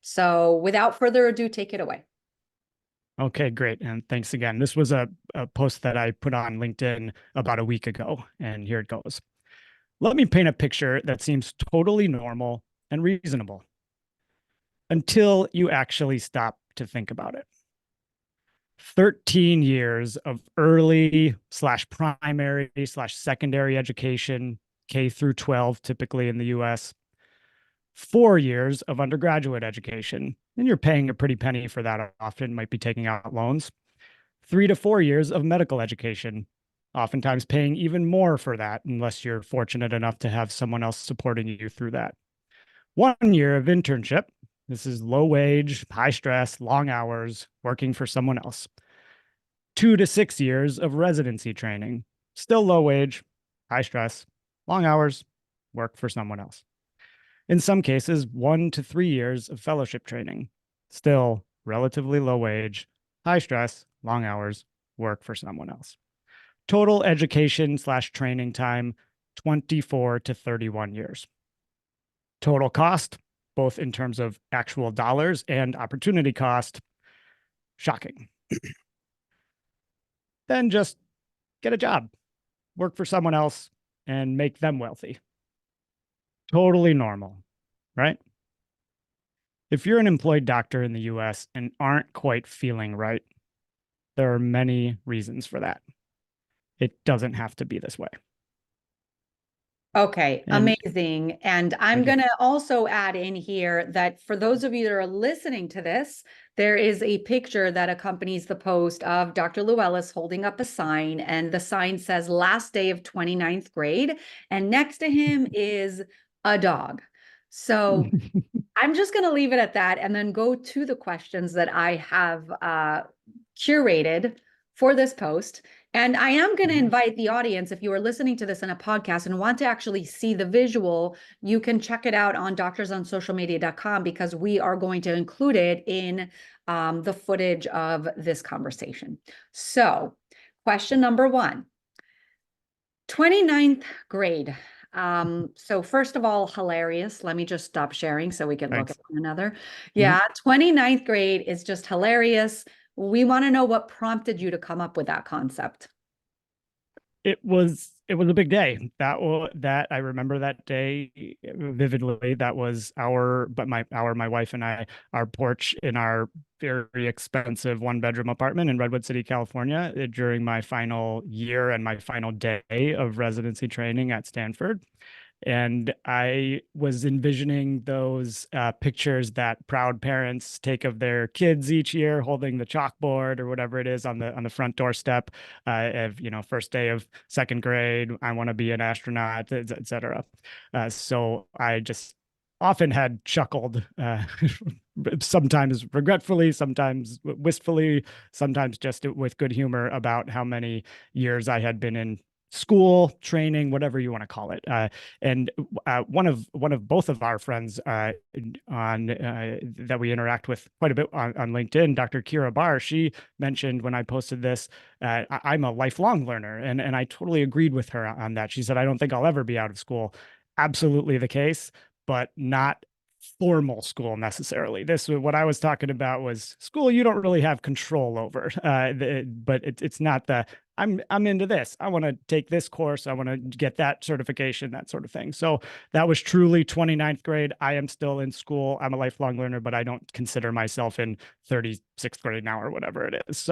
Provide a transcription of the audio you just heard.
So without further ado, take it away. Okay, great. And thanks again. This was a post that I put on LinkedIn about a week ago, and here it goes. Let me paint a picture that seems totally normal and reasonable until you actually stop to think about it. 13 years of early slash primary slash secondary education, K through 12, typically in the US, 4 years of undergraduate education, and you're paying a pretty penny for that often, might be taking out loans. 3 to 4 years of medical education, oftentimes paying even more for that, unless you're fortunate enough to have someone else supporting you through that. 1 year of internship. This is low wage, high stress, long hours, working for someone else. 2 to 6 years of residency training, still low wage, high stress, long hours, work for someone else. In some cases, 1 to 3 years of fellowship training, still relatively low wage, high stress, long hours, work for someone else. Total education slash training time, 24 to 31 years. Total cost, both in terms of actual dollars and opportunity cost, shocking. Then just get a job, work for someone else, and make them wealthy. Totally normal, right? If you're an employed doctor in the US and aren't quite feeling right, there are many reasons for that. It doesn't have to be this way. Okay, And amazing. And I'm thank you. going to also add in here that for those of you that are listening to this, there is a picture that accompanies the post of Dr. Llewellys holding up a sign, and the sign says last day of 29th grade. And next to him is a dog. So I'm just going to leave it at that and then go to the questions that I have curated for this post. And I am going to invite the audience, if you are listening to this in a podcast and want to actually see the visual, you can check it out on doctorsonsocialmedia.com because we are going to include it in the footage of this conversation. So, question number one, 29th grade. So first of all, hilarious. Let me just stop sharing so we can look at Thanks. one another. Mhm. Yeah, 29th grade is just hilarious. We want to know what prompted you to come up with that concept. It was a big day. That I remember that day vividly. That was my wife and I, our porch in our very expensive one-bedroom apartment in Redwood City, California, during my final year and my final day of residency training at Stanford. And I was envisioning those pictures that proud parents take of their kids each year holding the chalkboard or whatever it is on the front doorstep of, first day of second grade. I want to be an astronaut, et cetera. So I just often had chuckled, sometimes regretfully, sometimes wistfully, sometimes just with good humor, about how many years I had been in school, training, whatever you want to call it. And one of both of our friends on that we interact with quite a bit on LinkedIn, Dr. Kira Barr, she mentioned when I posted this, I'm a lifelong learner, and I totally agreed with her on that. She said, I don't think I'll ever be out of school. Absolutely the case, but not formal school necessarily. This what I was talking about was school you don't really have control over. But it's not the I'm into this. I want to take this course. I want to get that certification, that sort of thing. So that was truly 29th grade. I am still in school. I'm a lifelong learner, but I don't consider myself in 36th grade now or whatever it is. So